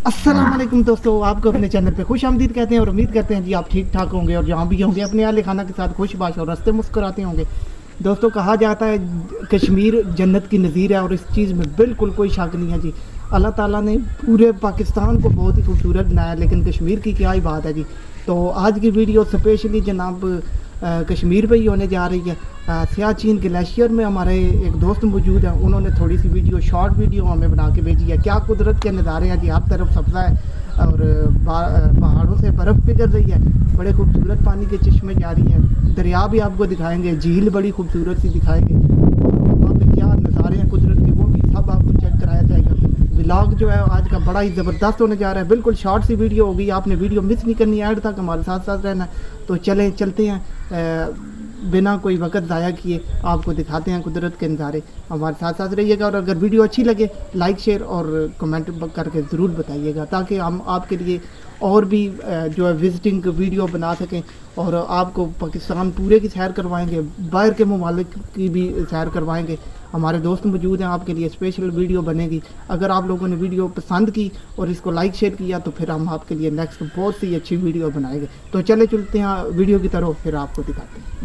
अस्सलाम वालेकुम दोस्तों, आपको अपने चैनल पे खुश आमदीद कहते हैं और उम्मीद करते हैं जी आप ठीक ठाक होंगे और जहाँ भी होंगे अपने आले खाना के साथ खुश बाश और रस्ते मुस्कुराते होंगे। दोस्तों, कहा जाता है कश्मीर जन्नत की नज़ीर है और इस चीज़ में बिल्कुल कोई शक नहीं है जी। अल्लाह ताला ने पूरे पाकिस्तान को बहुत ही खूबसूरत बनाया, लेकिन कश्मीर की क्या ही बात है जी। तो आज की वीडियो स्पेशली जनाब कश्मीर पे ही होने जा रही है। सियाचिन ग्लेशियर में हमारे एक दोस्त मौजूद हैं, उन्होंने थोड़ी सी वीडियो शॉर्ट वीडियो हमें बना के भेजी है। क्या कुदरत के नज़ारे हैं जी, हर तरफ सब्ज़ा है और पहाड़ों से बर्फ़ पिघल रही है। बड़े खूबसूरत पानी के चश्मे जारी हैं, दरिया भी आपको दिखाएंगे, झील बड़ी खूबसूरत सी दिखाएंगे। वहाँ पे क्या नज़ारे हैं कुदरत के, वो भी सब आपको चेक कराया जाएगा। व्लॉग जो है आज का बड़ा ही ज़बरदस्त होने जा रहा है, बिल्कुल शॉर्ट सी वीडियो होगी, आपने वीडियो मिस नहीं करनी, ऐड तक हमारे साथ साथ रहना। तो चलते हैं, बिना कोई वक्त ज़ाया किए आपको दिखाते हैं कुदरत के नज़ारे। हमारे साथ साथ रहिएगा और अगर वीडियो अच्छी लगे लाइक शेयर और कमेंट करके ज़रूर बताइएगा, ताकि हम आपके लिए और भी जो है विजिटिंग वीडियो बना सकें और आपको पाकिस्तान पूरे की सैर करवाएंगे, बाहर के ममालिक की भी सैर करवाएंगे। हमारे दोस्त मौजूद हैं, आपके लिए स्पेशल वीडियो बनेगी। अगर आप लोगों ने वीडियो पसंद की और इसको लाइक शेयर किया तो फिर हम आपके लिए नेक्स्ट बहुत सी अच्छी वीडियो बनाएंगे। तो चलते हैं वीडियो की तरफ, फिर आपको दिखाते हैं।